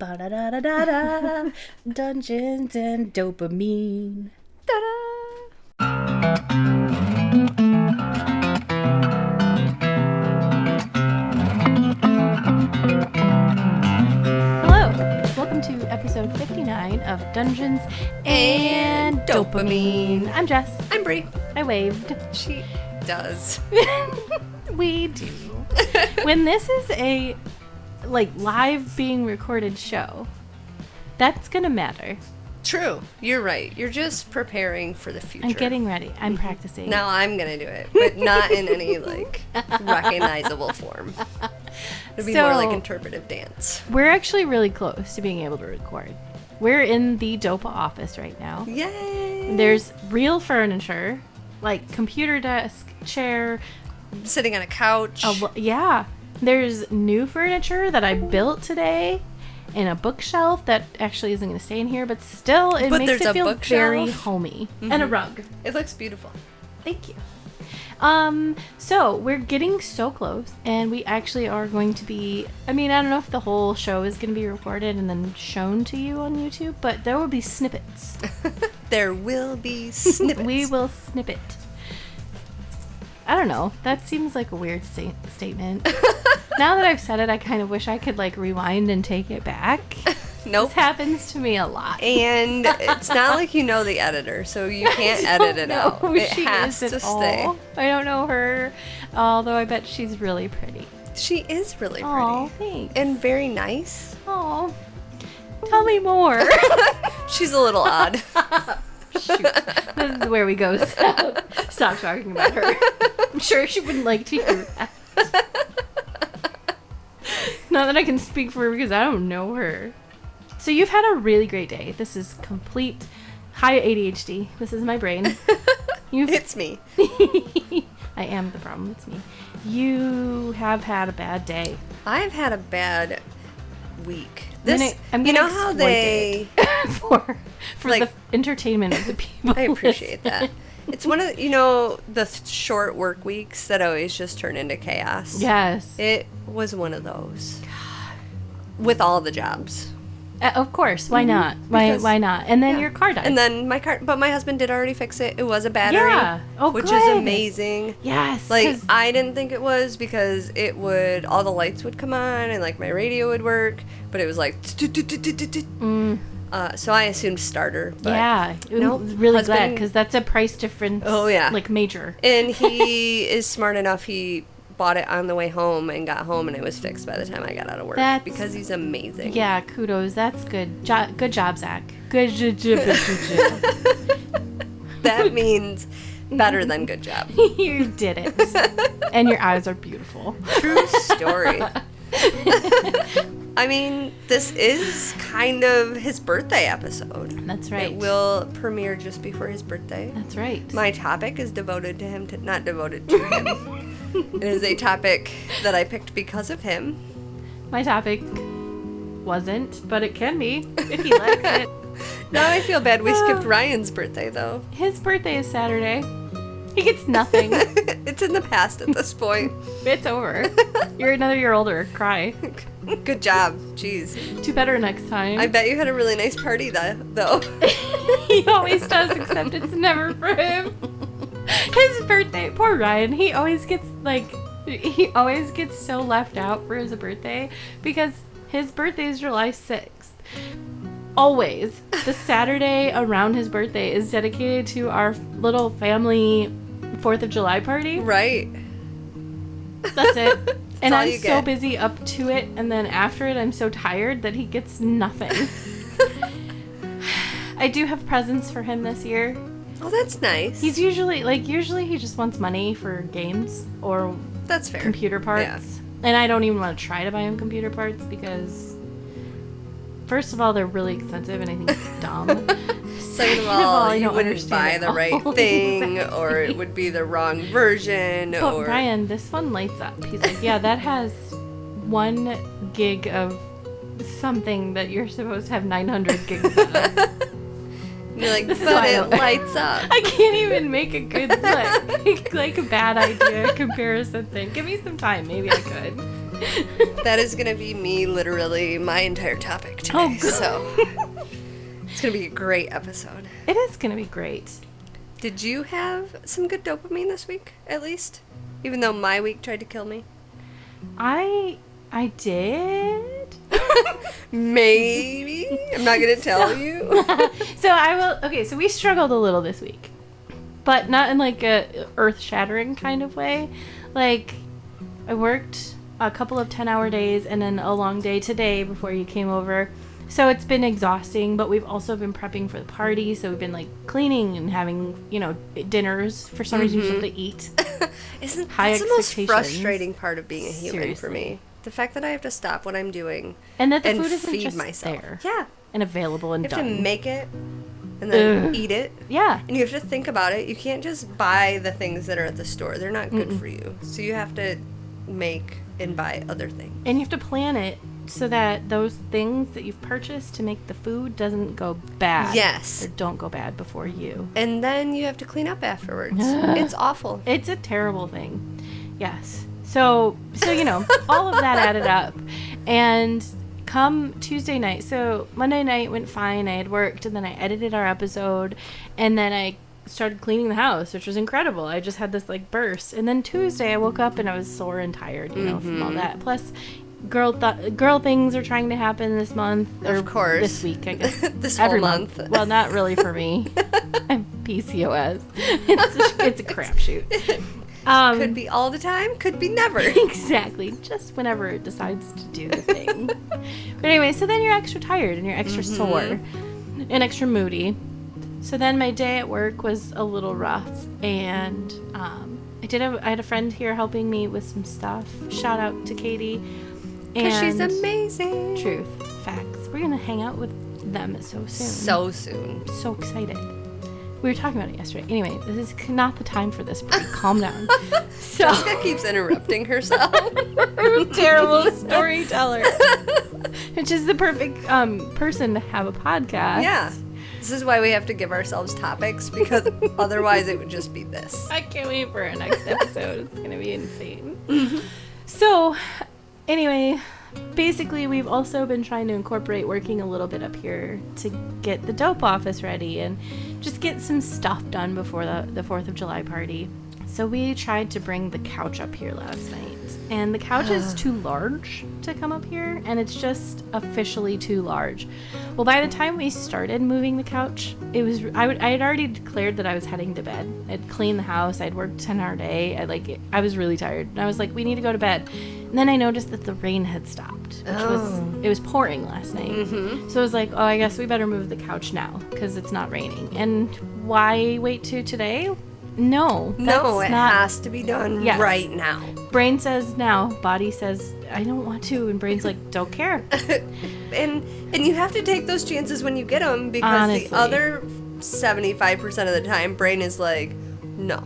Ba-da-da-da-da-da. Dungeons and Dopamine. Ta-da! Hello, welcome to episode 59 of Dungeons and Dopamine. I'm Jess. I'm Bre. I waved. She does. We do. When this is a live being recorded show, that's gonna matter. True. You're right. You're just preparing for the future. I'm getting ready. I'm practicing. Now I'm gonna do it, but not in any recognizable form. It'll be more like interpretive dance. We're actually really close to being able to record. We're in the Dopa office right now. Yay! There's real furniture, like computer desk, chair. Sitting on a couch. Yeah. There's new furniture that I built today. And a bookshelf that actually isn't going to stay in here, but still it makes it feel very homey. Mm-hmm. And a rug. It looks beautiful. Thank you. So we're getting so close, and we actually are going to be, I don't know if the whole show is going to be recorded and then shown to you on YouTube, but there will be snippets. There will be snippets. We will snip it. I don't know. That seems like a weird statement. Now that I've said it, I kind of wish I could rewind and take it back. Nope. This happens to me a lot. And it's not like you know the editor, so you can't edit it out. It has to stay. I don't know her, although I bet she's really pretty. She is really pretty. Oh, thanks. And very nice. Oh, tell me more. She's a little odd. Shoot. This is where we go. Stop talking about her. I'm sure she wouldn't like to hear that. Not that I can speak for her because I don't know her. So you've had a really great day. This is complete high ADHD. This is my brain. It's me. I am the problem. It's me. You have had a bad day. I've had a bad week. I'm you know how they for the entertainment of the people. I appreciate that. It's one of the short work weeks that always just turn into chaos. Yes, it was one of those. God. With all the jobs. Of course, why not? Why not? And then your car died. And then my husband did already fix it. It was a battery. Yeah. Oh, which good. is amazing. Yes. I didn't think it was because all the lights would come on and my radio would work, but it was so I assumed starter. But yeah. Nope. Really glad because that's a price difference. Oh yeah. Major. And he is smart enough. He bought it on the way home and got home and it was fixed by the time I got out of work because he's amazing. Yeah, kudos. That's good. Good job, Zack. Good job. That means better than good job. You did it. And your eyes are beautiful. True story. This is kind of his birthday episode. That's right. It will premiere just before his birthday. That's right. My topic is devoted to him, not devoted to him. It is a topic that I picked because of him. My topic wasn't, but it can be if he likes it. Now I feel bad we skipped Ryan's birthday, though. His birthday is Saturday. He gets nothing. It's in the past at this point. It's over. You're another year older. Cry. Good job. Jeez. Do better next time. I bet you had a really nice party, though. He always does, except it's never for him. His birthday, poor Ryan, he always gets so left out for his birthday because his birthday is July 6th. Always. The Saturday around his birthday is dedicated to our little family 4th of July party. Right. That's it. And I'm so busy up to it, and then after it, I'm so tired that he gets nothing. I do have presents for him this year. Oh, that's nice. He's usually he just wants money for games or that's fair. Computer parts. Yeah. And I don't even want to try to buy him computer parts because first of all, they're really expensive and I think it's dumb. Second of all, you wouldn't buy the right thing exactly. Or it would be the wrong version. But Brian, this one lights up. He's like, yeah, that has 1 gig of something that you're supposed to have 900 gigs of. You're like, but it lights up. I can't even make a good, like a bad idea comparison thing. Give me some time. Maybe I could. That is going to be me, literally, my entire topic today. Oh, so it's going to be a great episode. It is going to be great. Did you have some good dopamine this week, at least? Even though my week tried to kill me? I did. Maybe. I'm not going to tell you. So I will. Okay, so we struggled a little this week. But not in like a earth-shattering kind of way. Like, I worked a couple of 10-hour days and then a long day today before you came over. So it's been exhausting, but we've also been prepping for the party. So we've been like cleaning and having, dinners. For some reason, you have to eat. That's the most frustrating part of being a human for me. The fact that I have to stop what I'm doing and that the food isn't feed just myself. there. Yeah. And available and done. You have to make it and then eat it. Yeah. And you have to think about it. You can't just buy the things that are at the store. They're not good for you. So you have to make and buy other things. And you have to plan it so that those things that you've purchased to make the food doesn't go bad. Yes. Or don't go bad before you. And then you have to clean up afterwards. It's awful. It's a terrible thing. Yes. So all of that added up. And come Tuesday night, so Monday night went fine. I had worked, and then I edited our episode, and then I started cleaning the house, which was incredible. I just had this like burst. And then Tuesday I woke up and I was sore and tired, from all that. Plus, girl things are trying to happen this month. Of course. This week, I guess. This whole month. Well, not really for me. I'm PCOS. It's a crapshoot. Could be all the time, could be never. Exactly. Just whenever it decides to do the thing. But anyway, so then you're extra tired and you're extra sore and extra moody. So then my day at work was a little rough, and I had a friend here helping me with some stuff. Shout out to Katie. Because she's amazing. Truth. Facts. We're going to hang out with them so soon. So soon. So excited. We were talking about it yesterday. Anyway, this is not the time for this, Bre. Calm down. So Jessica keeps interrupting herself. I'm a terrible storyteller. Which is the perfect person to have a podcast. Yeah. This is why we have to give ourselves topics, because otherwise it would just be this. I can't wait for our next episode. It's going to be insane. So, anyway, basically we've also been trying to incorporate working a little bit up here to get the dope office ready and just get some stuff done before the 4th of July party. So we tried to bring the couch up here last night, and the couch is too large to come up here, and it's just officially too large. Well, by the time we started moving the couch, I had already declared that I was heading to bed. I'd cleaned the house, I'd worked a 10-hour day, I was really tired, and I was like, we need to go to bed. And then I noticed that the rain had stopped, it was pouring last night. So I was like, I guess we better move the couch now, because it's not raining. And why wait to today? No, it has to be done right now. Brain says now, body says I don't want to, and brain's like, don't care. and you have to take those chances when you get them, because honestly, the other 75% of the time, brain is like, no.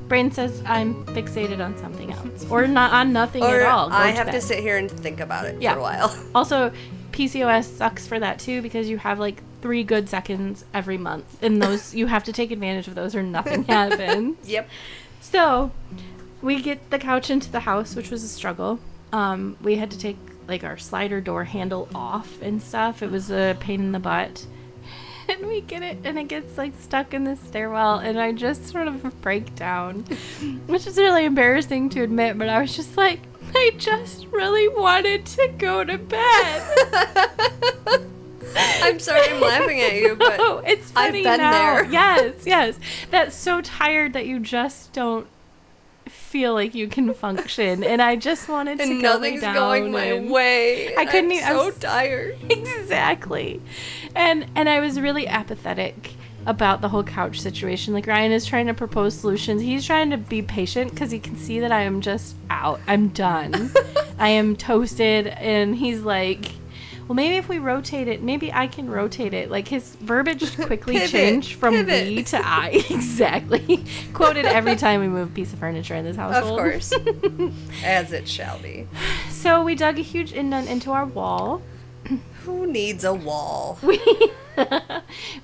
Brain says I'm fixated on something else, or not on nothing at all. I have to sit here and think about it for a while. Also, PCOS sucks for that too, because you have like 3 good seconds every month, and those you have to take advantage of those or nothing happens. Yep. So we get the couch into the house, which was a struggle. We had to take like our slider door handle off and stuff. It was a pain in the butt. And we get it, and it gets like stuck in the stairwell, and I just sort of break down, which is really embarrassing to admit, but I was just like, I just really wanted to go to bed. I'm sorry I'm laughing at you, but it's funny I've been now. there. Yes. That's so tired that you just don't feel like you can function, and I just wanted to and go nothing's down going my way. I couldn't I'm so tired. Exactly. And I was really apathetic about the whole couch situation. Like, Ryan is trying to propose solutions. He's trying to be patient because he can see that I am just out. I'm done. I am toasted, and he's like, well, maybe if we rotate it, maybe I can rotate it. Like, his verbiage quickly changed from we to I. Exactly. Quoted every time we move a piece of furniture in this household. Of course. As it shall be. So we dug a huge indent into our wall. Who needs a wall?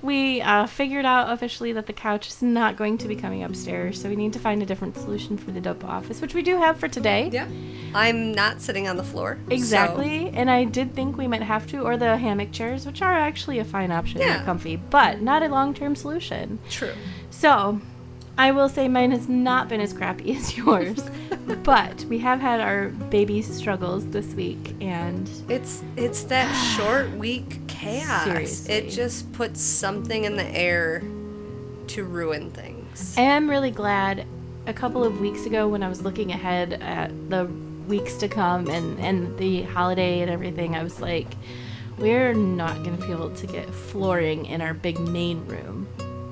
We figured out officially that the couch is not going to be coming upstairs, so we need to find a different solution for the dope office, which we do have for today. Yeah. I'm not sitting on the floor. Exactly. So. And I did think we might have to, or the hammock chairs, which are actually a fine option. They're comfy, but not a long-term solution. True. So, I will say mine has not been as crappy as yours, but we have had our baby struggles this week, and it's that short week chaos. Seriously. It just puts something in the air to ruin things. I am really glad a couple of weeks ago when I was looking ahead at the weeks to come and the holiday and everything, I was like, we're not going to be able to get flooring in our big main room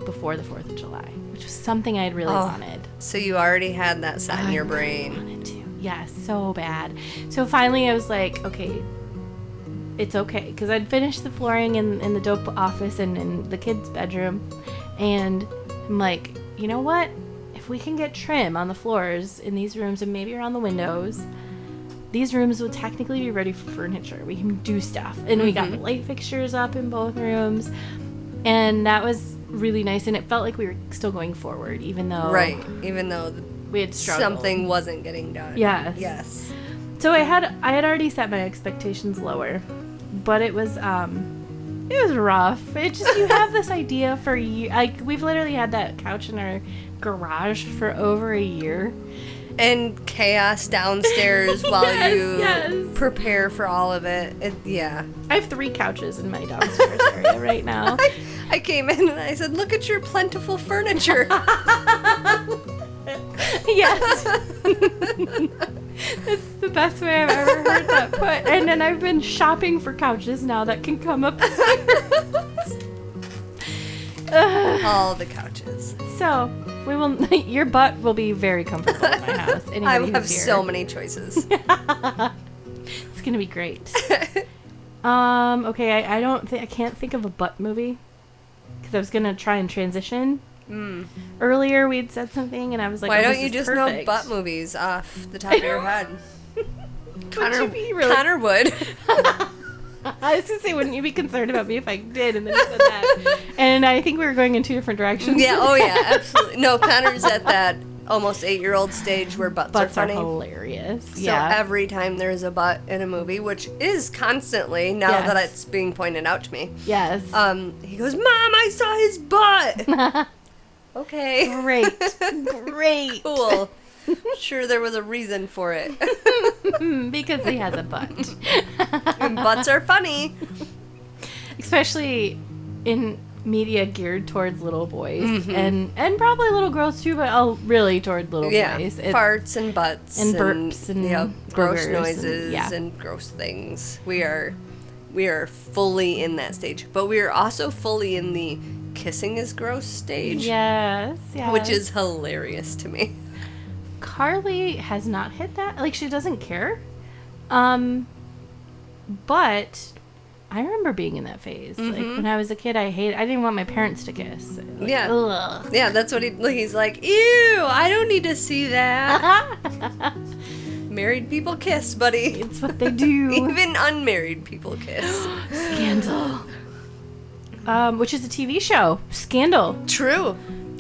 before the 4th of July, which was something I'd really wanted. So you already had that set in your brain. I wanted to. Yes, so bad. So finally I was like, okay, it's okay. Because I'd finished the flooring in the dope office and in the kids' bedroom. And I'm like, you know what? If we can get trim on the floors in these rooms and maybe around the windows, these rooms will technically be ready for furniture. We can do stuff. And we got the light fixtures up in both rooms. And that was really nice. And it felt like we were still going forward, even though we had struggled. Something wasn't getting done. Yes. So I had already set my expectations lower, but it was rough. It just, you have this idea for like, we've literally had that couch in our garage for over a year. And chaos downstairs while you prepare for all of it. I have 3 couches in my downstairs area right now. I came in and I said, look at your plentiful furniture. Yes. That's the best way I've ever heard that put. And then I've been shopping for couches now that can come up. All the couches. So, your butt will be very comfortable in my house. I will have so many choices. It's going to be great. Okay, I can't think of a butt movie. Because I was going to try and transition. Earlier we had said something and I was like, why don't you just know butt movies off the top of your head? Connor would. I was going to say, wouldn't you be concerned about me if I did? And then you said that. And I think we were going in 2 different directions. Yeah, absolutely. No, Connor's at that almost 8-year-old stage where butts are funny. Are hilarious. So every time there's a butt in a movie, which is constantly, now that it's being pointed out to me. Yes. He goes, Mom, I saw his butt. Okay. Great. Cool. Sure there was a reason for it. Because he has a butt. And butts are funny. Especially in media geared towards little boys. And probably little girls too, but really toward little boys. Farts and butts. And burps and gross noises and gross things. We are fully in that stage. But we are also fully in the kissing is gross stage. Yes. Which is hilarious to me. Carly has not hit that. Like, she doesn't care. But I remember being in that phase. Like, when I was a kid, I didn't want my parents to kiss. Like, ugh. Yeah, that's what he's like, ew, I don't need to see that. Married people kiss, buddy. It's what they do. Even unmarried people kiss. Scandal. Which is a TV show. Scandal. True.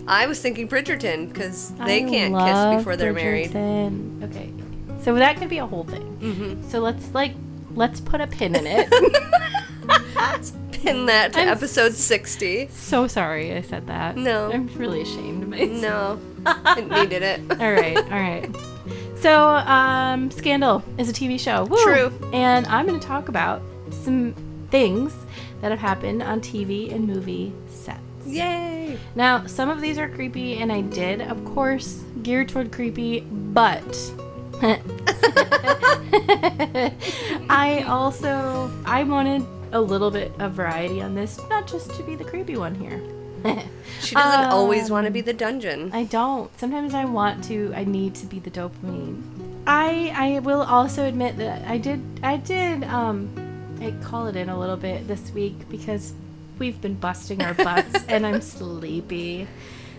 I was thinking Bridgerton, because they can't kiss before they're married. Okay. So that could be a whole thing. So let's put a pin in it. Let's pin that to episode 60. So sorry I said that. No. I'm really ashamed of myself. No. It needed it. All right. So, Scandal is a TV show. Woo! True. And I'm going to talk about some things that have happened on TV and movie sets. Yay! Now, some of these are creepy, and I did, of course, gear toward creepy, but I wanted a little bit of variety on this, not just to be the creepy one here. She doesn't always want to be the dungeon. I don't. Sometimes I need to be the dopamine. I will also admit that I call it in a little bit this week because we've been busting our butts and I'm sleepy.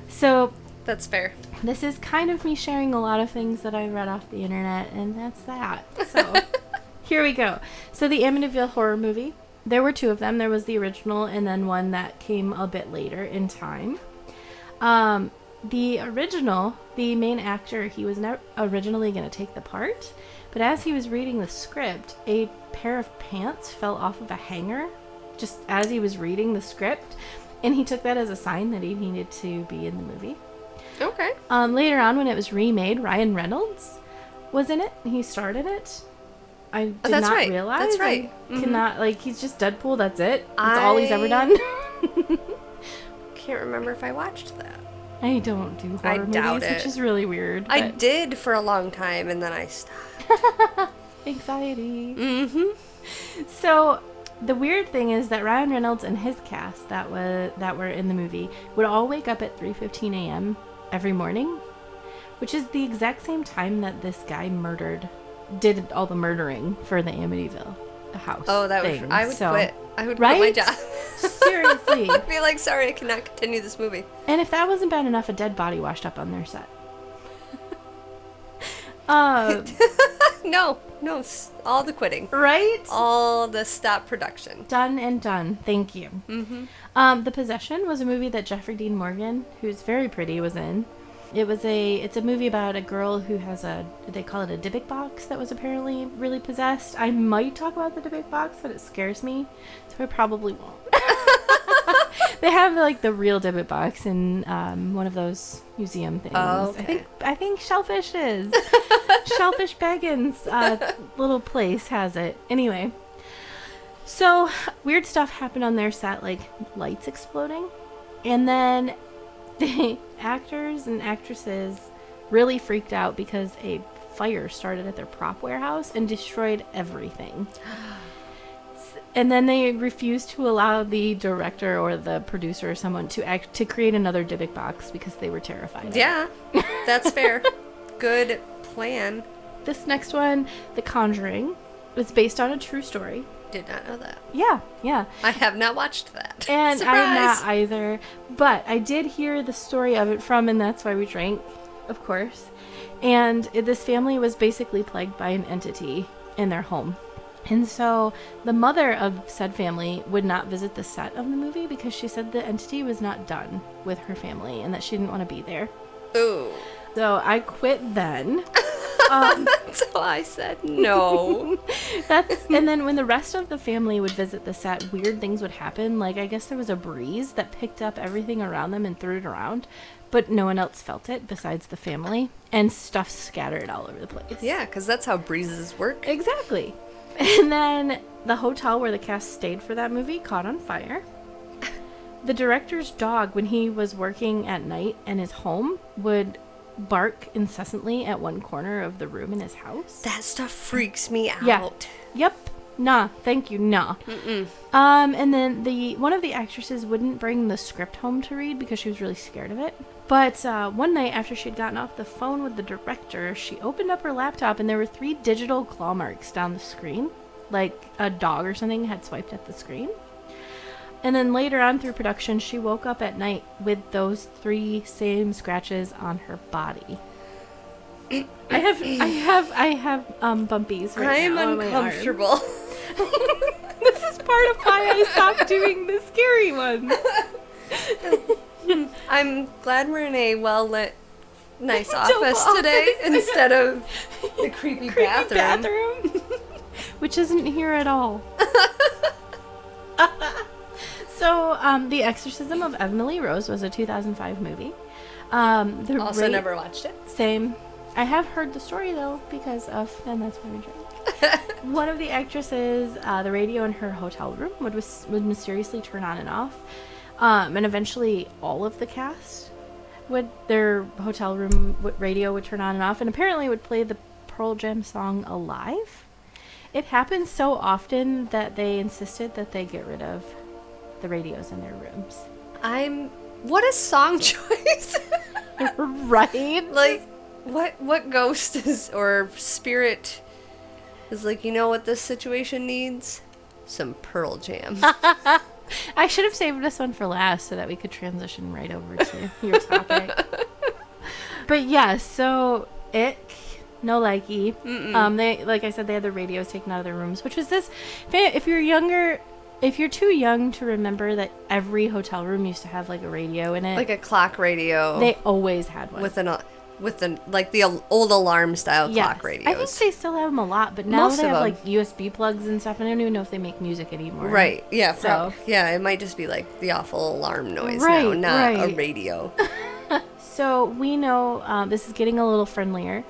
So that's fair. This is kind of me sharing a lot of things that I read off the internet, and that's that. So here we go. So the Amityville horror movie There were two of them. There was the original and then one that came a bit later in time. The original, the main actor, he was not originally going to take the part, but as he was reading the script, a pair of pants fell off of a hanger just as he was reading the script, and he took that as a sign that he needed to be in the movie. Okay. Later on, when it was remade, Ryan Reynolds was in it. He starred in it. I did not realize. That's right. Cannot, like, he's just Deadpool. That's it. That's all he's ever done. Can't remember if I watched that. I don't do horror movies, which is really weird. I did for a long time, and then I stopped. Anxiety. Mm-hmm. So the weird thing is that Ryan Reynolds and his cast that were in the movie would all wake up at 3:15 a.m. every morning, which is the exact same time that this guy did all the murdering for the Amityville house. Oh, that thing. was. I would quit. I would right? quit my job. Seriously. I'd be like, sorry, I cannot continue this movie. And if that wasn't bad enough, a dead body washed up on their set. No, all the quitting. Right? All the stop production. Done and done. Thank you. Mm-hmm. The Possession was a movie that Jeffrey Dean Morgan, who's very pretty, was in. It's a movie about a girl who has they call it a Dybbuk box that was apparently really possessed. I might talk about the Dybbuk box, but it scares me, so I probably won't. They have like the real Dybbuk box in one of those museum things. Oh, okay. I think Shellfish Baggins little place has it. Anyway, so weird stuff happened on their set, like lights exploding, and then the actors and actresses really freaked out because a fire started at their prop warehouse and destroyed everything. And then they refused to allow the director or the producer or someone to create another Dybbuk box because they were terrified. Yeah, that's fair. Good plan. This next one, The Conjuring, was based on a true story. Did not know that. Yeah. I have not watched that. And Surprise! I'm not either. But I did hear the story of it from And That's Why We Drank, of course. And this family was basically plagued by an entity in their home. And so the mother of said family would not visit the set of the movie because she said the entity was not done with her family and that she didn't want to be there. Ooh. So I quit then. So I said no. And then when the rest of the family would visit the set, weird things would happen. Like, I guess there was a breeze that picked up everything around them and threw it around, but no one else felt it besides the family, and stuff scattered all over the place. Yeah, because that's how breezes work. Exactly. And then the hotel where the cast stayed for that movie caught on fire. The director's dog, when he was working at night in his home, would bark incessantly at one corner of the room in his house. That stuff freaks me out. Yeah. Yep. Nah. Thank you. Nah. Mm-mm. And then one of the actresses wouldn't bring the script home to read because she was really scared of it. But one night after she'd gotten off the phone with the director, she opened up her laptop and there were 3 digital claw marks down the screen, like a dog or something had swiped at the screen. And then later on through production, she woke up at night with those 3 same scratches on her body. I have bumpies right now. I'm uncomfortable. This is part of why I stopped doing the scary one. I'm glad we're in a well-lit, nice office today instead of the creepy bathroom. Which isn't here at all. So, The Exorcism of Emily Rose was a 2005 movie. Also never watched it. Same. I have heard the story, though, because of And That's Why We Drink. One of the actresses, the radio in her hotel room would mysteriously turn on and off. And eventually all of the cast their hotel room radio would turn on and off, and apparently would play the Pearl Jam song Alive. It happened so often that they insisted that they get rid of the radios in their rooms. What a song choice. Right? Like, what ghost or spirit is like, you know what this situation needs? Some Pearl Jam. I should have saved this one for last so that we could transition right over to your topic. But yeah, so ick, no likey. They, like I said, they had the radios taken out of their rooms, which was this. If you're younger, if you're too young to remember that every hotel room used to have like a radio in it. Like a clock radio. They always had one. With like the old alarm style clock radios. I think they still have them a lot, but now Most they of have them. like USB plugs and stuff, and I don't even know if they make music anymore. Right. Yeah. So yeah, it might just be like the awful alarm noise Right, now, not a right. radio. So we know this is getting a little friendlier.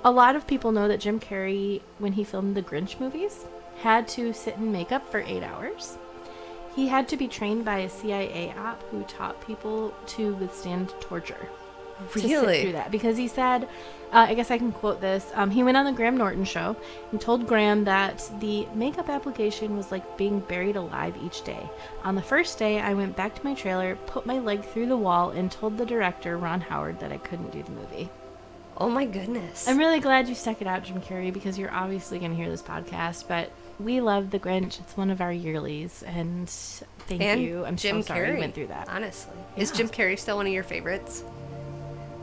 A lot of people know that Jim Carrey, when he filmed the Grinch movies, had to sit in makeup for 8 hours. He had to be trained by a CIA op who taught people to withstand torture. Really? To sit through that. Because he said, I guess I can quote this, he went on the Graham Norton show and told Graham that the makeup application was like being buried alive each day. On the first day, I went back to my trailer, put my leg through the wall, and told the director, Ron Howard, that I couldn't do the movie. Oh my goodness. I'm really glad you stuck it out, Jim Carrey, because you're obviously going to hear this podcast, but we love The Grinch. It's one of our yearlies, and thank you. I'm Jim so sorry Carrey, you went through that. Honestly. Yeah. Is Jim Carrey still one of your favorites?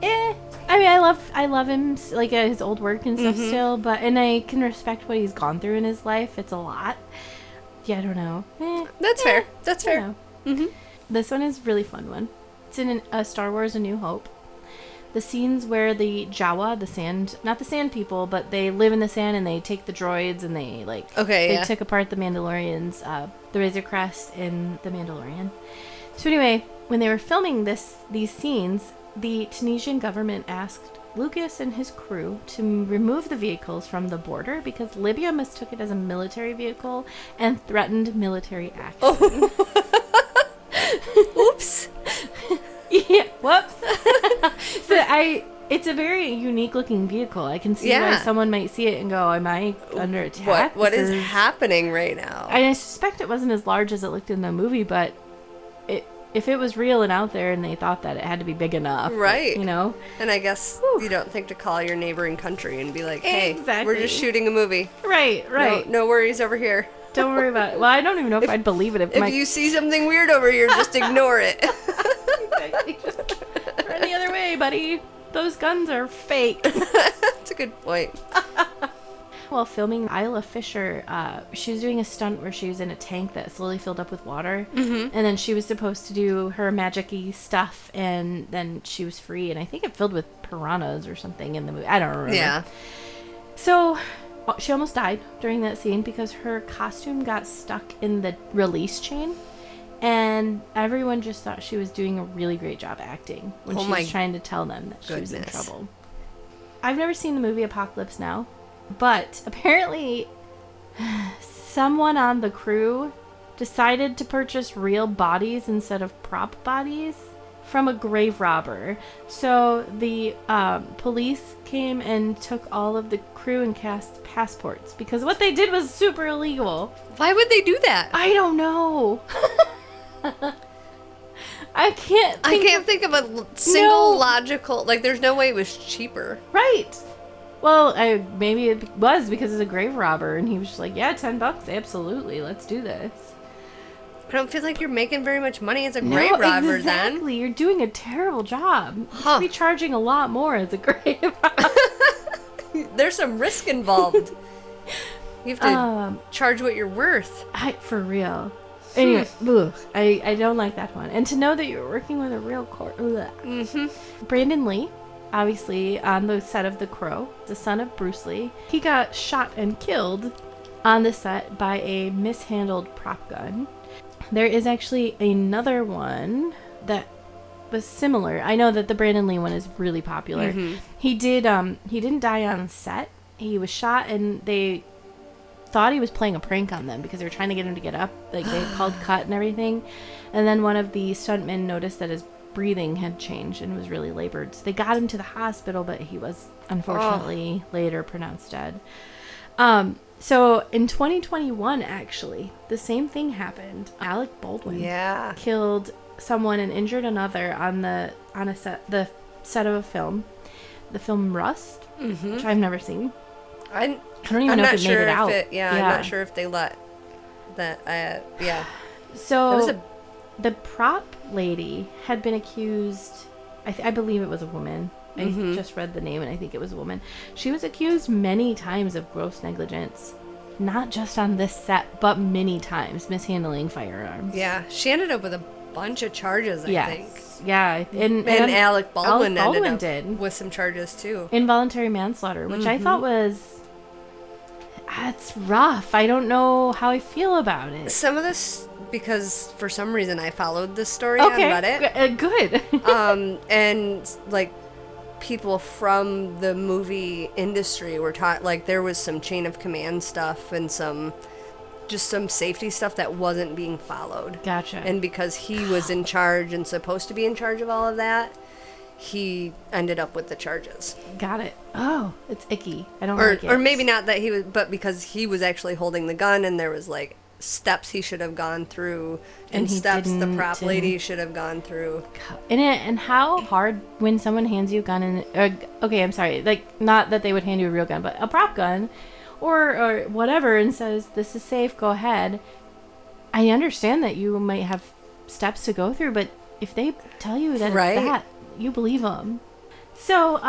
I mean, I love him, like his old work and stuff still, and I can respect what he's gone through in his life. It's a lot. Yeah, I don't know. That's fair. That's fair. This one is a really fun one. It's in Star Wars: A New Hope. The scenes where the Jawa, the sand, not the sand people, but they live in the sand and they take the droids and they they took apart the Mandalorians, the Razor Crest in the Mandalorian. So anyway, when they were filming these scenes, the Tunisian government asked Lucas and his crew to remove the vehicles from the border because Libya mistook it as a military vehicle and threatened military action. Oh. Oops. Yeah, whoops. It's a very unique looking vehicle. I can see why someone might see it and go, am I under attack? What is happening right now? I suspect it wasn't as large as it looked in the movie, but if it was real and out there and they thought that, it had to be big enough. Right. You know? And I guess you don't think to call your neighboring country and be like, hey, exactly. we're just shooting a movie. Right. No worries over here. Don't worry about it. Well, I don't even know if I'd believe it if you see something weird over here, just ignore it. Exactly. Run the other way, buddy. Those guns are fake. That's a good point. While filming Isla Fisher, she was doing a stunt where she was in a tank that slowly filled up with water. And then she was supposed to do her magic-y stuff, and then she was free. And I think it filled with piranhas or something in the movie. I don't remember. Yeah. So she almost died during that scene because her costume got stuck in the release chain. And everyone just thought she was doing a really great job acting when she was trying to tell them that she was in trouble. I've never seen the movie Apocalypse Now, but apparently someone on the crew decided to purchase real bodies instead of prop bodies from a grave robber. So the police came and took all of the crew and cast passports because what they did was super illegal. Why would they do that? I don't know. I can't think of a single logical, like there's no way it was cheaper. Right. Well, maybe it was because it's a grave robber and he was just like, yeah, $10, absolutely, let's do this. I don't feel like you're making very much money as a grave robber exactly. You're doing a terrible job. You should be charging a lot more as a grave robber. There's some risk involved. You have to charge what you're worth. For real. Anyway, I don't like that one. And to know that you're working with a real court. Brandon Lee, obviously on the set of The Crow, the son of Bruce Lee, he got shot and killed on the set by a mishandled prop gun. There is actually another one that was similar. I know that the Brandon Lee one is really popular. He didn't die on set. He was shot and they thought he was playing a prank on them because they were trying to get him to get up. Like they called cut and everything. And then one of the stuntmen noticed that his breathing had changed and was really labored. So they got him to the hospital, but he was unfortunately later pronounced dead. So in 2021, actually, the same thing happened. Alec Baldwin killed someone and injured another on the set of a film, the film Rust, which I've never seen. I don't even know if it made it out. I'm not sure if they let that. So the prop lady had been accused. I believe it was a woman. I just read the name and I think it was a woman. She was accused many times of gross negligence. not just on this set, but many times, mishandling firearms. Yeah, she ended up with a bunch of charges, I think. Yeah, and Alec Baldwin ended up did. with some charges too. Involuntary manslaughter, which I thought was, it's rough. I don't know how I feel about it. Some of this, because for some reason I followed this story on Reddit. Good. And like people from the movie industry were taught, like there was some chain of command stuff and some safety stuff that wasn't being followed. Gotcha. And because he was in charge and supposed to be in charge of all of that, he ended up with the charges. Got it. Oh, it's icky. I don't like it. Or maybe not that he was, but because he was actually holding the gun and there was like steps he should have gone through and steps the prop lady should have gone through. And how hard when someone hands you a gun okay, I'm sorry, like not that they would hand you a real gun, but a prop gun or whatever, and says this is safe, go ahead. I understand that you might have steps to go through, but if they tell you that it's that, you believe them. So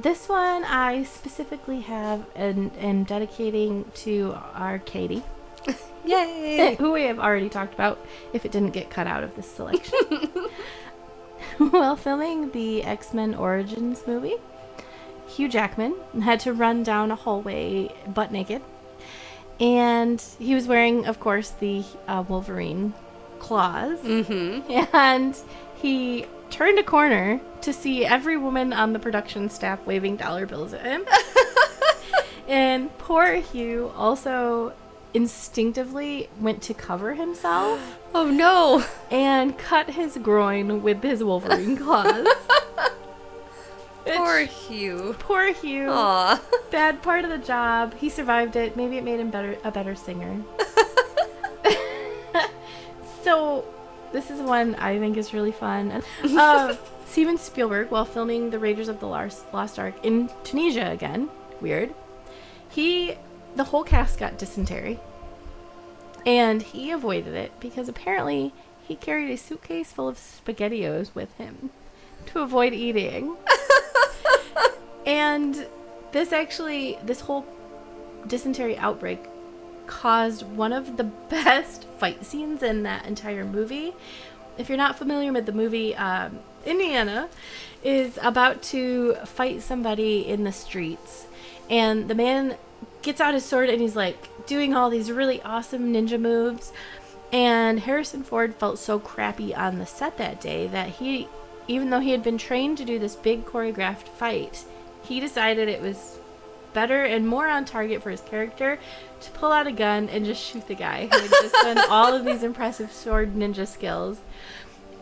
this one I specifically have and am dedicating to our Katie. Yay! Who we have already talked about if it didn't get cut out of this selection. While filming the X-Men Origins movie, Hugh Jackman had to run down a hallway butt naked. And he was wearing, of course, the Wolverine claws. Mm-hmm. And he turned a corner to see every woman on the production staff waving dollar bills at him. And poor Hugh also instinctively went to cover himself. Oh no! And cut his groin with his Wolverine claws. Poor Hugh. Poor Hugh. Aww. Bad part of the job. He survived it. Maybe it made him a better singer. So, this is one I think is really fun. Steven Spielberg, while filming The Raiders of the Lost Ark in Tunisia again, weird, the whole cast got dysentery. And he avoided it because apparently he carried a suitcase full of SpaghettiOs with him to avoid eating. And this whole dysentery outbreak caused one of the best fight scenes in that entire movie. If you're not familiar with the movie, Indiana is about to fight somebody in the streets, and the man gets out his sword and he's like doing all these really awesome ninja moves, and Harrison Ford felt so crappy on the set that day that even though he had been trained to do this big choreographed fight, he decided it was better and more on target for his character to pull out a gun and just shoot the guy who had just done all of these impressive sword ninja skills.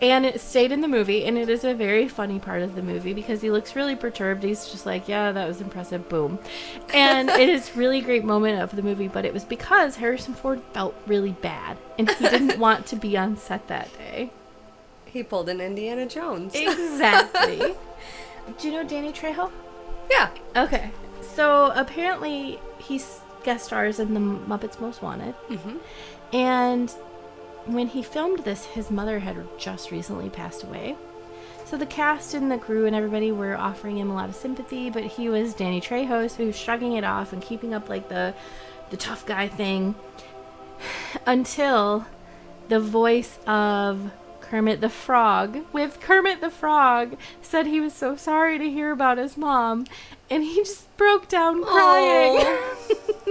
And it stayed in the movie, and it is a very funny part of the movie because he looks really perturbed. He's just like, yeah, that was impressive, boom. And it is really great moment of the movie, but it was because Harrison Ford felt really bad, and he didn't want to be on set that day. He pulled an Indiana Jones. Exactly. Do you know Danny Trejo? Yeah. Okay. So apparently he guest stars in The Muppets Most Wanted. Mm-hmm. And when he filmed this, his mother had just recently passed away. So the cast and the crew and everybody were offering him a lot of sympathy, but he was Danny Trejo, so he was shrugging it off and keeping up like the tough guy thing until the voice of Kermit the Frog, with Kermit the Frog, said he was so sorry to hear about his mom, and he just broke down crying.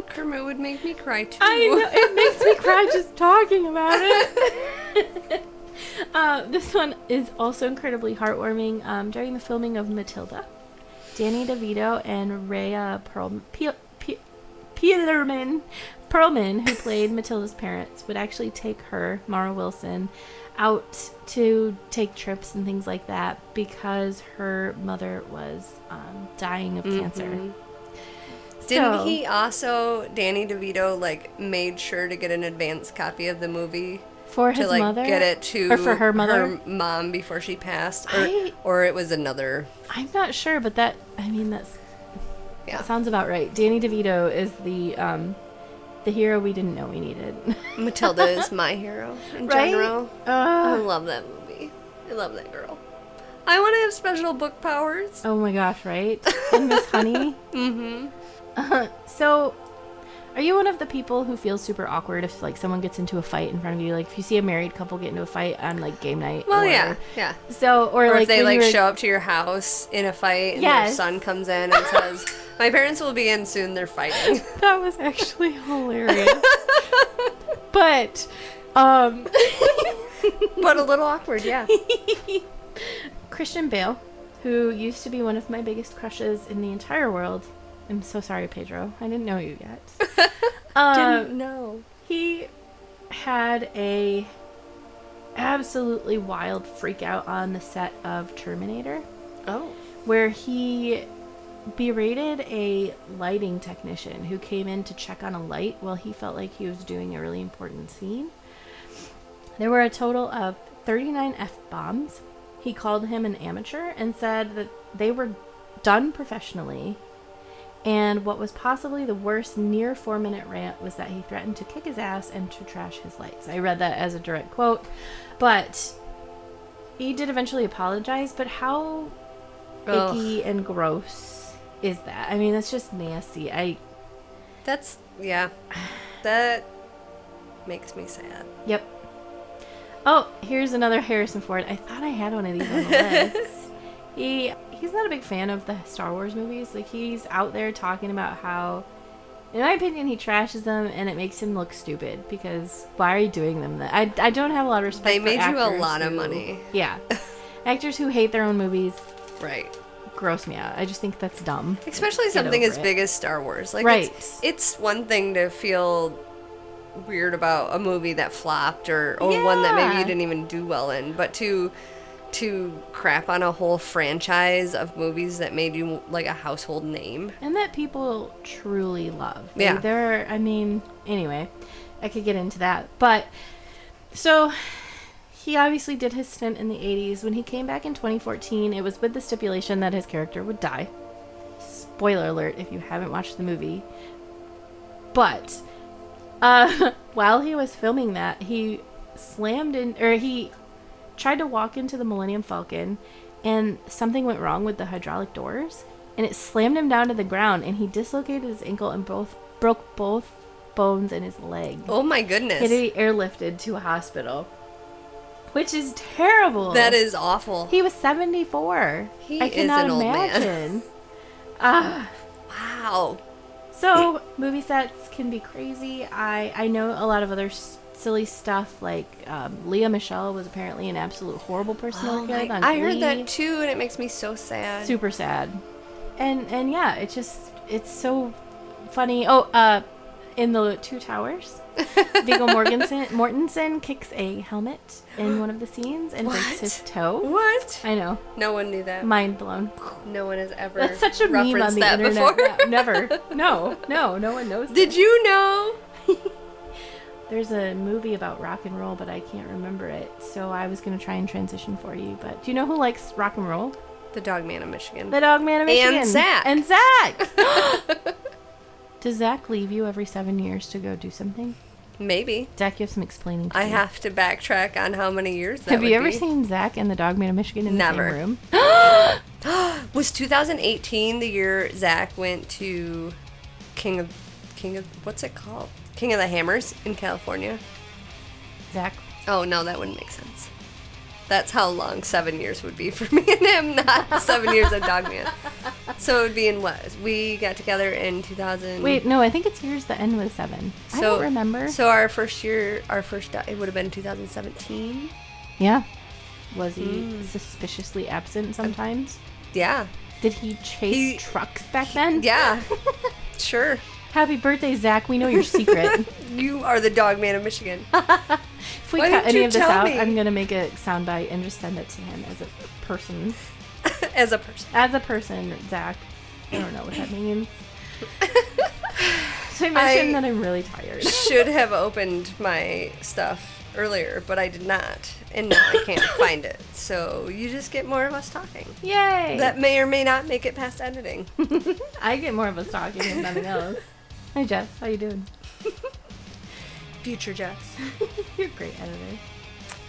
Kermit would make me cry too. I know, it makes me cry just talking about it. This one is also incredibly heartwarming. During the filming of Matilda, Danny DeVito and Rhea Perlman, who played Matilda's parents, would actually take her, Mara Wilson, out to take trips and things like that because her mother was dying of cancer. Didn't he also, Danny DeVito, like, made sure to get an advance copy of the movie for his mother? Get it to or for her mother? Her mom before she passed? Or it was another... I'm not sure, but that sounds about right. Danny DeVito is the hero we didn't know we needed. Matilda is my hero in general. I love that movie. I love that girl. I want to have special book powers. Oh my gosh, right? And Miss Honey. Mm-hmm. So, Are you one of the people who feels super awkward if like someone gets into a fight in front of you? Like if you see a married couple get into a fight on like game night. Well, or, yeah. So or Or like if they when like you were- show up to your house in a fight and Yes. their son comes in and says, "My parents will be in soon. They're fighting." That was actually hilarious. But But a little awkward, yeah. Christian Bale, who used to be one of my biggest crushes in the entire world. I'm so sorry, Pedro. I didn't know you yet. Didn't know. He had a absolutely wild freak out on the set of Terminator, Oh. where he berated a lighting technician who came in to check on a light while he felt like he was doing a really important scene. There were a total of 39 F-bombs. He called him an amateur and said that they were done professionally. And what was possibly the worst near 4-minute rant was that he threatened to kick his ass and to trash his lights. I read that as a direct quote. But he did eventually apologize. But how icky and gross is that? I mean, that's just nasty. That's, yeah. That makes me sad. Yep. Oh, here's another Harrison Ford. I thought I had one of these on the list. He's not a big fan of the Star Wars movies. Like, he's out there talking about how, in my opinion, he trashes them and it makes him look stupid because why are you doing them that? I don't have a lot of respect They for made you a actors lot of who- money. Yeah. Actors who hate their own movies Right. gross me out. I just think that's dumb. Especially Get something over as it. big as Star Wars. Like, Right. it's one thing to feel weird about a movie that flopped or one that maybe Yeah. you didn't even do well in, but to crap on a whole franchise of movies that made you like a household name. And that people truly love. Yeah. Anyway, I could get into that. But, so, he obviously did his stint in the 80s. When he came back in 2014, it was with the stipulation that his character would die. Spoiler alert if you haven't watched the movie. But, while he was filming that, he tried to walk into the Millennium Falcon and something went wrong with the hydraulic doors and it slammed him down to the ground and he dislocated his ankle and broke both bones in his leg. Oh my goodness. He had to be airlifted to a hospital, which is terrible. That is awful. He was 74. He I is cannot an old man. imagine. Wow. So movie sets can be crazy. I know a lot of other silly stuff like Leah Michele was apparently an absolute horrible person to work with on I heard Glee. that too, and it makes me so sad. Super sad. And yeah, it's so funny. In the Two Towers, Viggo Mortensen kicks a helmet in one of the scenes and breaks What? his toe. What? I know. No one knew that. Mind blown. No one has ever That's such a meme on referenced the that internet. before. Yeah, never. No one knows. Did you know? There's a movie about rock and roll, but I can't remember it. So I was going to try and transition for you. But do you know who likes rock and roll? The Dog Man of Michigan. The Dog Man of Michigan. And Zack. And Zack. Does Zack leave you every 7 years to go do something? Maybe. Zack, you have some explaining to I do. have to backtrack on how many years that Have would you ever be. seen Zack and the Dog Man of Michigan in Never. the same room? Was 2018 the year Zack went to King of what's it called? King of the Hammers in California? Zack. Oh no, that wouldn't make sense. That's how long 7 years would be for me and him, not 7 years of Dogman. So it would be in what? We got together in 2000. Wait, no, I think it's yours that end with 7. I don't remember. So our first year, it would have been 2017. Yeah. Was he suspiciously absent sometimes? Yeah. Did he chase trucks back then? Yeah. Sure. Happy birthday, Zack. We know your secret. You are the Dog Man of Michigan. If we Why cut didn't any you of this tell out, me? I'm going to make a soundbite and just send it to him as a person. As a person. As a person, Zack. I don't know what that means. So I mentioned that I'm really tired. Should have opened my stuff earlier, but I did not. And now I can't find it. So you just get more of us talking. Yay! That may or may not make it past editing. I get more of us talking if nothing else. Hi, Jess. How you doing? Future Jess. You're a great editor.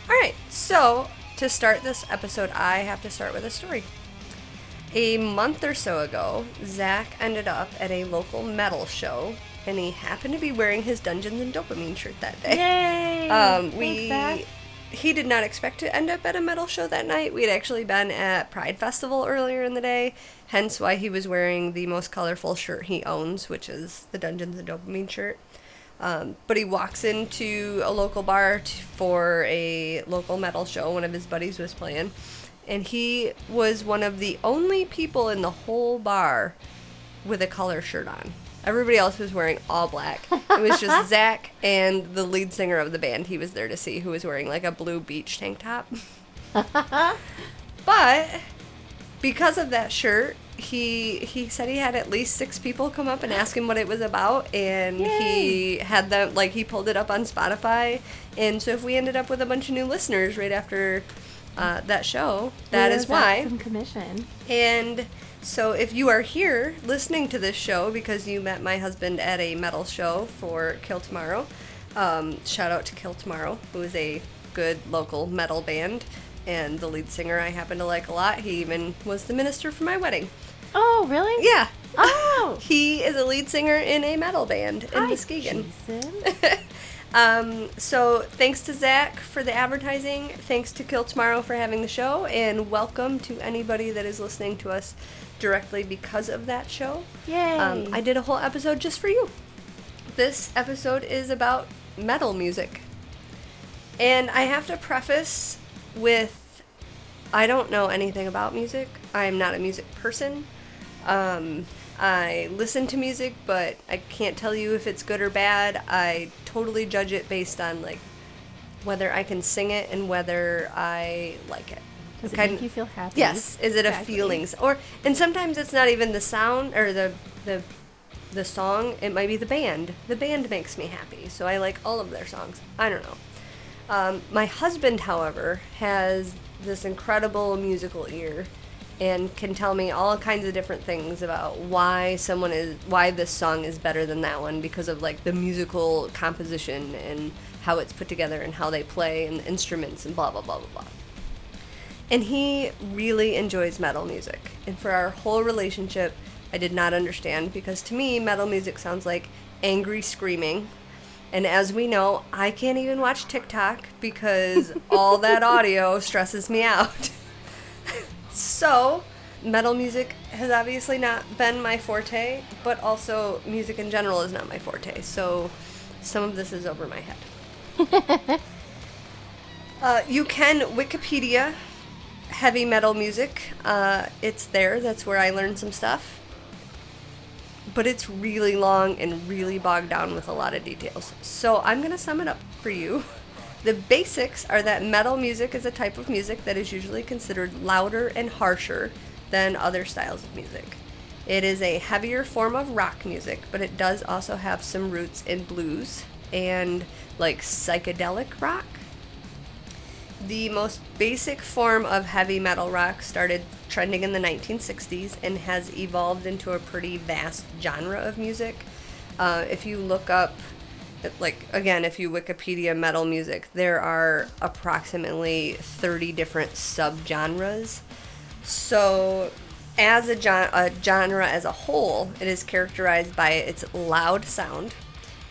All right, so to start this episode, I have to start with a story. A month or so ago, Zack ended up at a local metal show and he happened to be wearing his Dungeons and Dopamine shirt that day. Yay! Thanks, Zack. He did not expect to end up at a metal show that night. We had actually been at Pride Festival earlier in the day, hence why he was wearing the most colorful shirt he owns, which is the Dungeons and Dopamine shirt. But he walks into a local bar for a local metal show. One of his buddies was playing, and he was one of the only people in the whole bar with a color shirt on. Everybody else was wearing all black. It was just Zack and the lead singer of the band he was there to see, who was wearing like a blue beach tank top. But because of that shirt, he said he had at least 6 people come up and ask him what it was about, and Yay. he had them, like, he pulled it up on Spotify, and so if we ended up with a bunch of new listeners right after that show, that is why. Some commission. And so if you are here listening to this show because you met my husband at a metal show for Kill Tomorrow, shout out to Kill Tomorrow, who is a good local metal band, and the lead singer I happen to like a lot. He even was the minister for my wedding. Oh, really? Yeah. Oh. He is a lead singer in a metal band in Muskegon. Jason. So thanks to Zack for the advertising, thanks to Kill Tomorrow for having the show, and welcome to anybody that is listening to us directly because of that show. Yay. I did a whole episode just for you. This episode is about metal music. And I have to preface with, I don't know anything about music. I'm not a music person. I listen to music, but I can't tell you if it's good or bad. I totally judge it based on, like, whether I can sing it and whether I like it. Does it make you feel happy? Yes. Is it Exactly. a feelings? And sometimes it's not even the sound or the song. It might be the band. The band makes me happy, so I like all of their songs. I don't know. My husband, however, has this incredible musical ear and can tell me all kinds of different things about why this song is better than that one because of, like, the musical composition and how it's put together and how they play and the instruments and blah blah blah blah blah. And he really enjoys metal music. And for our whole relationship, I did not understand because to me, metal music sounds like angry screaming. And as we know, I can't even watch TikTok because all that audio stresses me out. So, metal music has obviously not been my forte, but also music in general is not my forte. So, some of this is over my head. You can Wikipedia heavy metal music. It's there. That's where I learned some stuff. But it's really long and really bogged down with a lot of details. So I'm going to sum it up for you. The basics are that metal music is a type of music that is usually considered louder and harsher than other styles of music. It is a heavier form of rock music, but it does also have some roots in blues and, like, psychedelic rock. The most basic form of heavy metal rock started trending in the 1960s and has evolved into a pretty vast genre of music. If you look up, like, again, if you Wikipedia metal music, there are approximately 30 different subgenres. So, as a genre as a whole, it is characterized by its loud sound,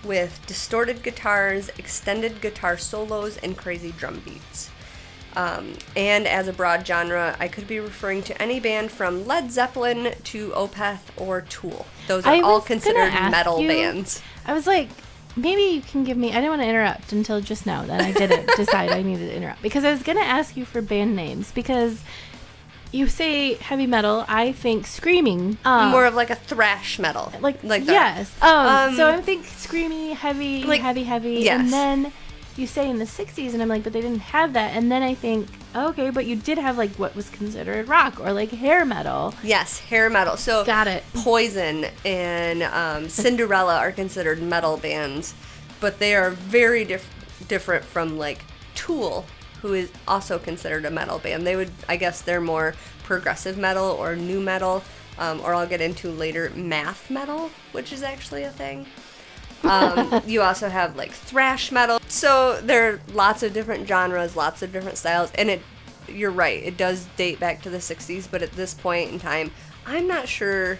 with distorted guitars, extended guitar solos, and crazy drum beats. And as a broad genre, I could be referring to any band from Led Zeppelin to Opeth or Tool. Those are all considered metal bands. I was like, maybe you can give me, I didn't want to interrupt until just now, then I didn't decide I needed to interrupt. Because I was going to ask you for band names, because you say heavy metal, I think screaming. More of like a thrash metal. Like that. Yes. So I think screamy, heavy, like, heavy. Yes. And then you say in the 60s, and I'm like, but they didn't have that. And then I think, okay, but you did have, like, what was considered rock or, like, hair metal. Yes, hair metal. So got it. Poison and Cinderella are considered metal bands, but they are very different from, like, Tool, who is also considered a metal band. They would, I guess they're more progressive metal or new metal, or I'll get into later math metal, which is actually a thing. You also have, like, thrash metal. So there are lots of different genres, lots of different styles, and you're right, it does date back to the 60s, but at this point in time, I'm not sure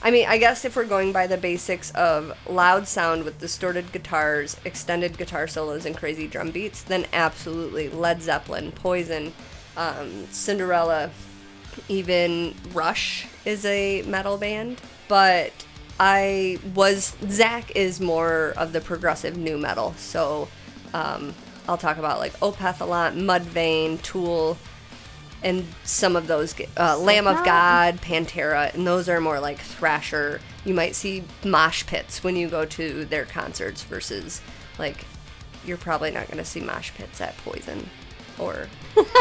I mean, I guess if we're going by the basics of loud sound with distorted guitars, extended guitar solos, and crazy drum beats, then absolutely Led Zeppelin, Poison, Cinderella, even Rush is a metal band. But Zack is more of the progressive nu metal, so I'll talk about like Opeth a lot, Mudvayne, Tool, and some of those, Lamb of God, Pantera, and those are more like thrasher. You might see mosh pits when you go to their concerts versus, like, you're probably not going to see mosh pits at Poison. Or,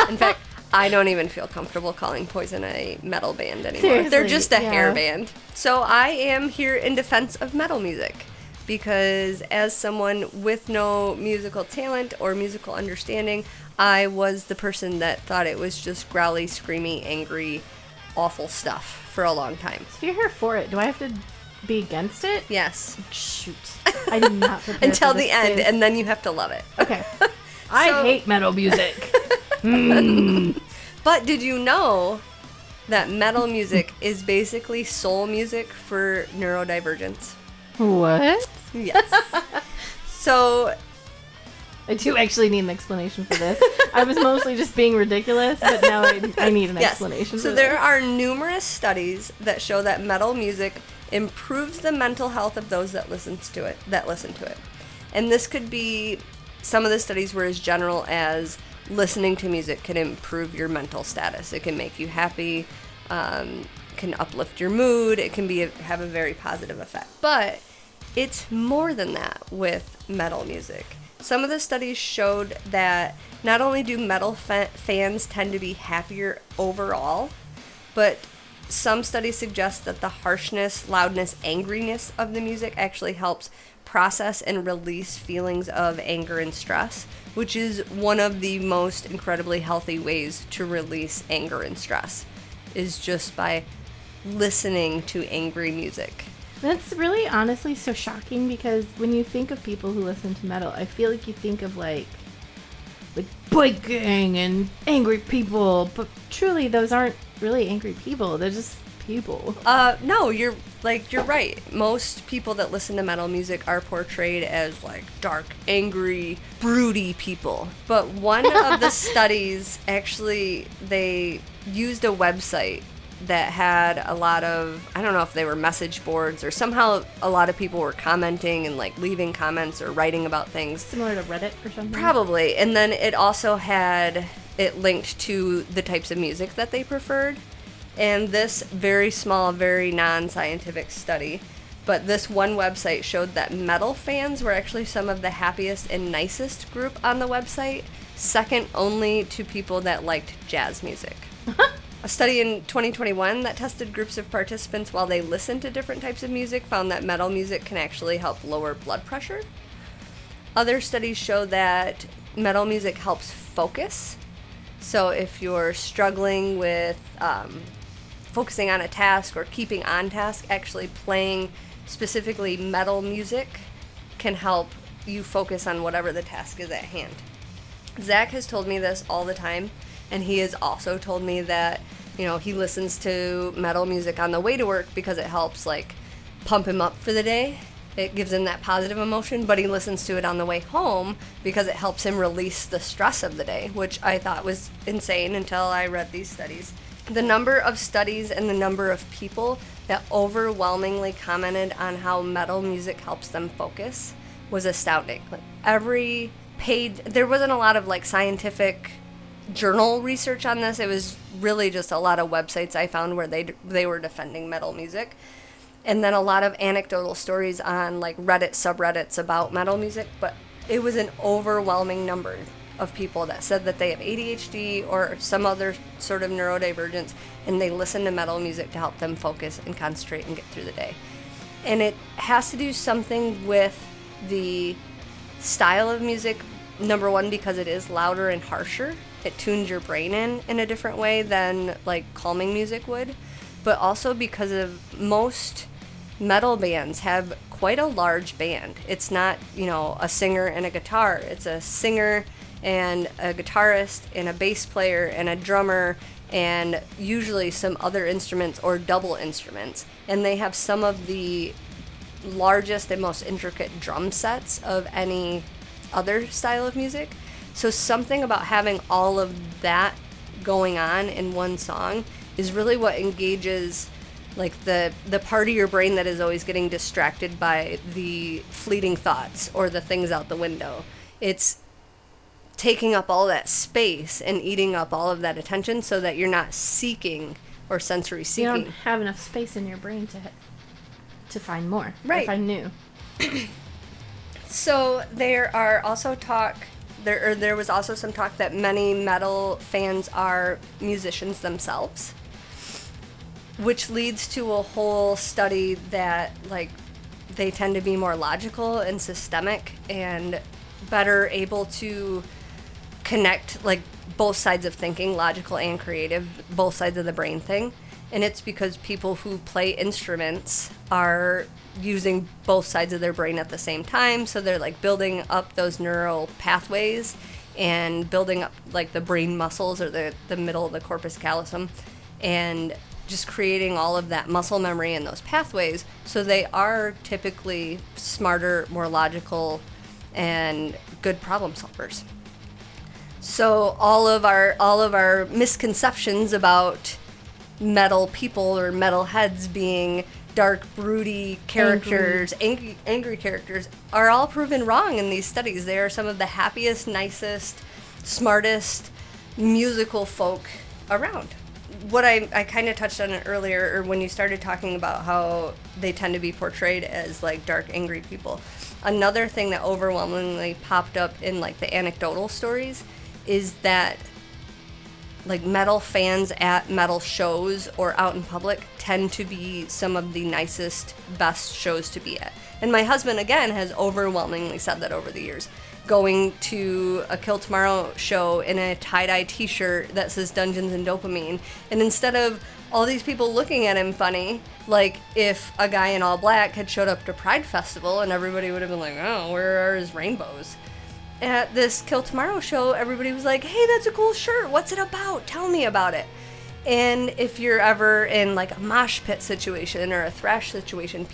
in fact, I don't even feel comfortable calling Poison a metal band anymore. Seriously, They're just a hair band. So I am here in defense of metal music. Because as someone with no musical talent or musical understanding, I was the person that thought it was just growly, screamy, angry, awful stuff for a long time. So you're here for it. Do I have to be against it? Yes. Shoot. I did not prepare Until for the this end, quiz. and then you have to love it. Okay. I hate metal music. But did you know that metal music is basically soul music for neurodivergence? What? Yes. So I do actually need an explanation for this. I was mostly just being ridiculous, but now I need an explanation So for there this. are numerous studies that show that metal music improves the mental health of those that listen to it. And this could be, some of the studies were as general as listening to music can improve your mental status. It can make you happy, can uplift your mood, it can have a very positive effect. But it's more than that with metal music. Some of the studies showed that not only do metal fans tend to be happier overall, but some studies suggest that the harshness, loudness, angriness of the music actually helps process and release feelings of anger and stress, which is one of the most incredibly healthy ways to release anger and stress, is just by listening to angry music. That's really honestly so shocking because when you think of people who listen to metal, I feel like you think of like biking and angry people, but truly those aren't really angry people. They're just people. No, you're right. Most people that listen to metal music are portrayed as like dark, angry, broody people. But one of the studies, actually, they used a website that had a lot of, I don't know if they were message boards or somehow a lot of people were commenting and like leaving comments or writing about things. Similar to Reddit or something? Probably. And then it also had it linked to the types of music that they preferred. And this very small, very non-scientific study, but this one website showed that metal fans were actually some of the happiest and nicest group on the website, second only to people that liked jazz music. A study in 2021 that tested groups of participants while they listened to different types of music found that metal music can actually help lower blood pressure. Other studies show that metal music helps focus. So if you're struggling with focusing on a task or keeping on task, actually playing specifically metal music can help you focus on whatever the task is at hand. Zach has told me this all the time, and he has also told me that, he listens to metal music on the way to work because it helps, like, pump him up for the day. It gives him that positive emotion, but he listens to it on the way home because it helps him release the stress of the day, which I thought was insane until I read these studies. The number of studies and the number of people that overwhelmingly commented on how metal music helps them focus was astounding. Like, there wasn't a lot of like scientific journal research on this. It was really just a lot of websites I found where they were defending metal music. And then a lot of anecdotal stories on like Reddit subreddits about metal music, but it was an overwhelming number of people that said that they have ADHD or some other sort of neurodivergence, and they listen to metal music to help them focus and concentrate and get through the day. And it has to do something with the style of music, number one, because it is louder and harsher. It tunes your brain in a different way than like calming music would, but also because of most metal bands have quite a large band. It's not, a singer and a guitar. It's a singer and a guitarist and a bass player and a drummer and usually some other instruments or double instruments. And they have some of the largest and most intricate drum sets of any other style of music. So something about having all of that going on in one song is really what engages like the part of your brain that is always getting distracted by the fleeting thoughts or the things out the window. It's taking up all that space and eating up all of that attention so that you're not seeking or sensory seeking. You don't have enough space in your brain to find more, right? Or find new. So there was also some talk that many metal fans are musicians themselves, which leads to a whole study that like they tend to be more logical and systemic and better able to connect like both sides of thinking, logical and creative, both sides of the brain thing. And it's because people who play instruments are using both sides of their brain at the same time. So they're like building up those neural pathways and building up like the brain muscles or the middle of the corpus callosum and just creating all of that muscle memory in those pathways. So they are typically smarter, more logical, and good problem solvers. So all of our misconceptions about metal people or metal heads being dark, broody characters, angry characters, are all proven wrong in these studies. They are some of the happiest, nicest, smartest musical folk around. What I kind of touched on it earlier, or when you started talking about how they tend to be portrayed as like dark, angry people. Another thing that overwhelmingly popped up in like the anecdotal stories is that like metal fans at metal shows or out in public tend to be some of the nicest, best shows to be at. And my husband, again, has overwhelmingly said that over the years. Going to a Kill Tomorrow show in a tie-dye t-shirt that says Dungeons and Dopamine. And instead of all these people looking at him funny, like if a guy in all black had showed up to Pride Festival and everybody would have been like, oh, where are his rainbows? At this Kill Tomorrow show, everybody was like, hey, that's a cool shirt. What's it about? Tell me about it. And if you're ever in like a mosh pit situation or a thrash situation,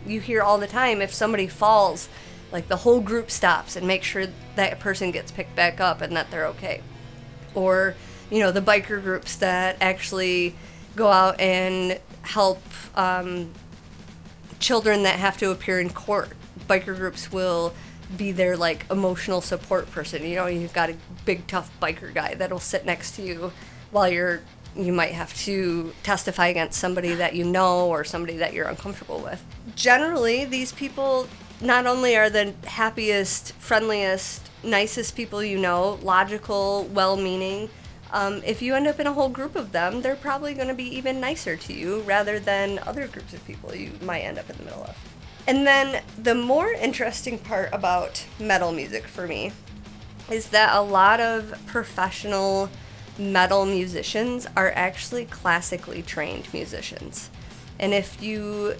you hear all the time if somebody falls, like the whole group stops and makes sure that person gets picked back up and that they're okay. Or, you know, the biker groups that actually go out and help children that have to appear in court. Biker groups will be their like emotional support person. You know, you've got a big tough biker guy that'll sit next to you while you might have to testify against somebody that you know or somebody that you're uncomfortable with. Generally, these people not only are the happiest, friendliest, nicest people you know, logical, well-meaning, if you end up in a whole group of them, they're probably going to be even nicer to you rather than other groups of people you might end up in the middle of. And then the more interesting part about metal music for me is that a lot of professional metal musicians are actually classically trained musicians. And if you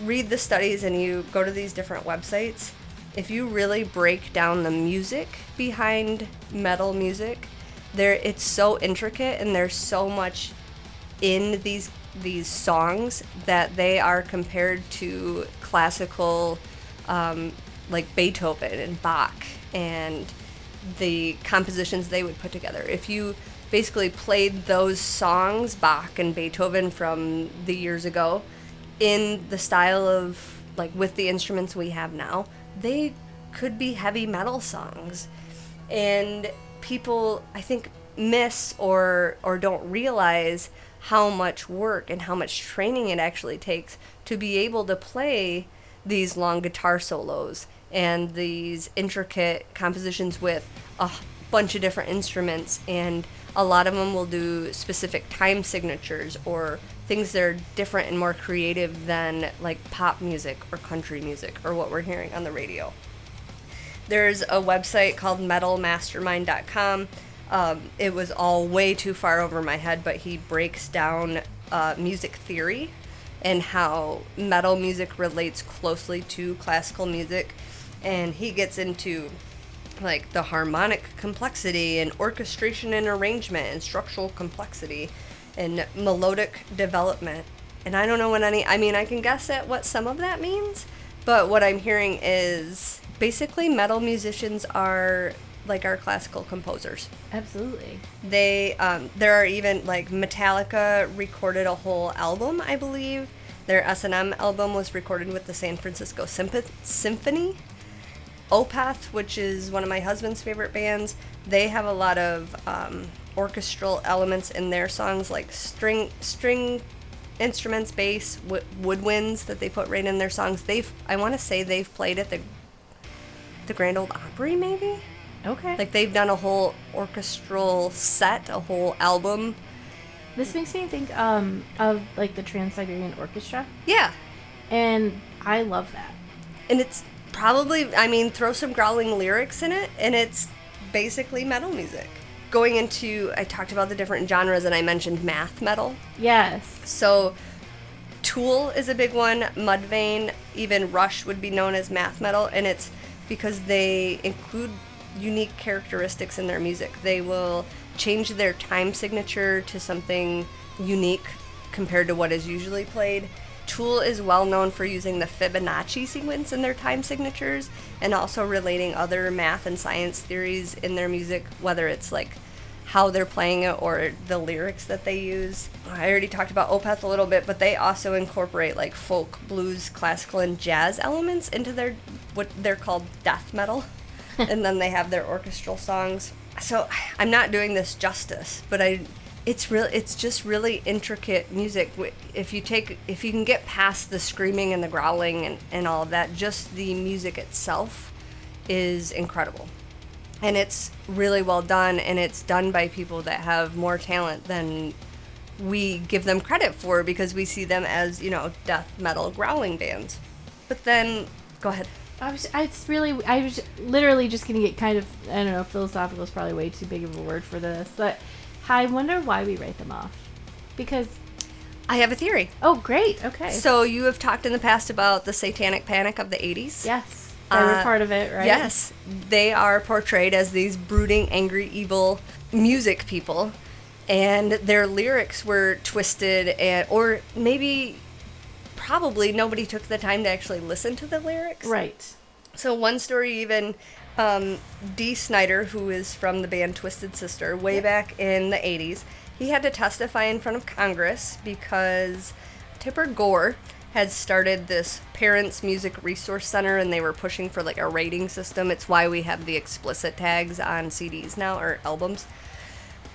read the studies and you go to these different websites, if you really break down the music behind metal music, it's so intricate and there's so much in these songs that they are compared to classical, like Beethoven and Bach and the compositions they would put together. If you basically played those songs, Bach and Beethoven from the years ago, in the style of, like, with the instruments we have now, they could be heavy metal songs. And people, I think, miss or don't realize how much work and how much training it actually takes to be able to play these long guitar solos and these intricate compositions with a bunch of different instruments. And a lot of them will do specific time signatures or things that are different and more creative than like pop music or country music or what we're hearing on the radio. There's a website called metalmastermind.com. It was all way too far over my head, but he breaks down music theory and how metal music relates closely to classical music. And he gets into like the harmonic complexity and orchestration and arrangement and structural complexity and melodic development. And I don't know I can guess at what some of that means, but what I'm hearing is basically metal musicians are like our classical composers. Absolutely. They, there are even, like, Metallica recorded a whole album, I believe. Their S&M album was recorded with the San Francisco Symphony. Opeth, which is one of my husband's favorite bands, they have a lot of orchestral elements in their songs, like string instruments, bass, woodwinds that they put right in their songs. I want to say they've played at the Grand Ole Opry, maybe? Okay. Like, they've done a whole orchestral set, a whole album. This makes me think of, like, the Trans-Siberian Orchestra. Yeah. And I love that. And it's probably, throw some growling lyrics in it, and it's basically metal music. Going into, I talked about the different genres, and I mentioned math metal. Yes. So, Tool is a big one. Mudvayne, even Rush would be known as math metal, and it's because they include unique characteristics in their music. They will change their time signature to something unique compared to what is usually played. Tool is well known for using the Fibonacci sequence in their time signatures and also relating other math and science theories in their music, whether it's like how they're playing it or the lyrics that they use. I already talked about Opeth a little bit, but they also incorporate like folk, blues, classical, and jazz elements into their what they're called death metal. And then they have their orchestral songs. So I'm not doing this justice, but it's just really intricate music. If you can get past the screaming and the growling and all of that, just the music itself is incredible. And it's really well done, and it's done by people that have more talent than we give them credit for, because we see them as, death metal growling bands. But then, go ahead. I was literally just going to get kind of, I don't know, philosophical is probably way too big of a word for this, but I wonder why we write them off. Because I have a theory. Oh, great. Okay. So you have talked in the past about the satanic panic of the 80s. Yes. They were part of it, right? Yes. They are portrayed as these brooding, angry, evil music people, and their lyrics were twisted, or maybe probably nobody took the time to actually listen to the lyrics. Right. So one story even, Dee Snider, who is from the band Twisted Sister, way back in the 80s, he had to testify in front of Congress because Tipper Gore had started this Parents Music Resource Center, and they were pushing for like a rating system. It's why we have the explicit tags on CDs now, or albums.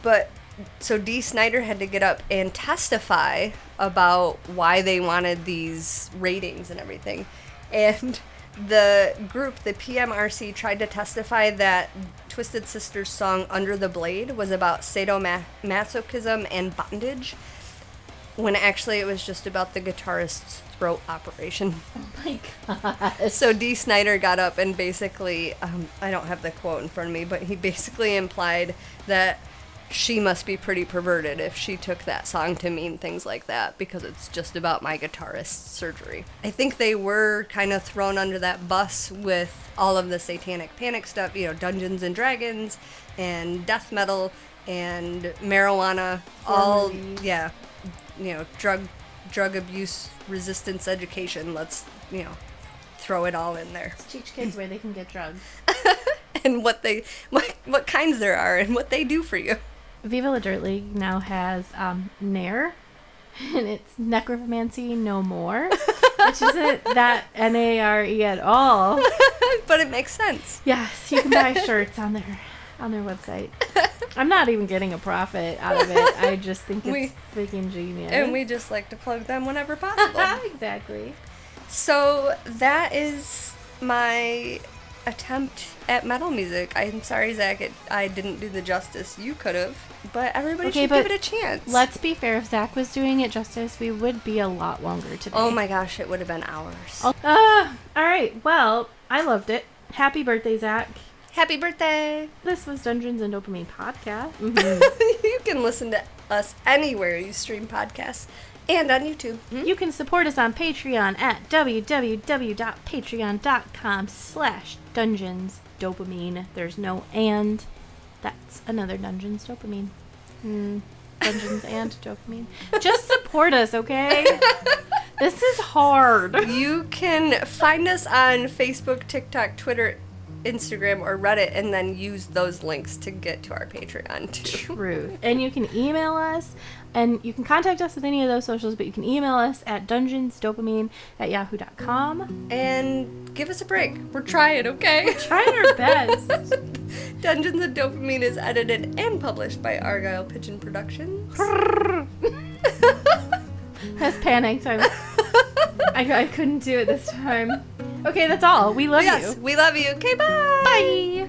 But so Dee Snider had to get up and testify about why they wanted these ratings and everything. And the group, the PMRC, tried to testify that Twisted Sister's song Under the Blade was about sadomasochism and bondage, when actually it was just about the guitarist's throat operation. Oh my gosh. So Dee Snider got up and basically, I don't have the quote in front of me, but he basically implied that she must be pretty perverted if she took that song to mean things like that, because it's just about my guitarist's surgery. I think they were kind of thrown under that bus with all of the satanic panic stuff, Dungeons and Dragons and death metal and marijuana, all, yeah, drug abuse resistance education. Let's, throw it all in there. Let's teach kids where they can get drugs. And what kinds there are and what they do for you. Viva La Dirt League now has Nair, and it's necromancy no more, which isn't that Nare at all. But it makes sense. Yes, you can buy shirts on their website. I'm not even getting a profit out of it. I just think it's freaking genius. And we just like to plug them whenever possible. Exactly. So that is my attempt at metal music. I'm sorry, Zach, I didn't do the justice you could have, but everybody should give it a chance. Let's be fair, if Zach was doing it justice, we would be a lot longer today. Oh my gosh, it would have been hours. All right, well, I loved it. Happy birthday, Zach. Happy birthday. This was Dungeons and Dopamine Podcast. Mm-hmm. You can listen to us anywhere you stream podcasts, And on YouTube. You can support us on Patreon at www.patreon.com/dungeonsdopamine. There's no and. That's another Dungeons Dopamine. Dungeons and Dopamine. Just support us, okay? This is hard. You can find us on Facebook, TikTok, Twitter, Instagram, or Reddit, and then use those links to get to our Patreon, too. Truth. And you can email us, and you can contact us with any of those socials, but you can email us at dungeonsdopamine@yahoo.com. And give us a break. We're trying, okay? Trying our best. Dungeons and Dopamine is edited and published by Argyle Pigeon Productions. That's panicked. I couldn't do it this time. Okay, that's all. We love you. Yes, we love you. Okay, bye. Bye.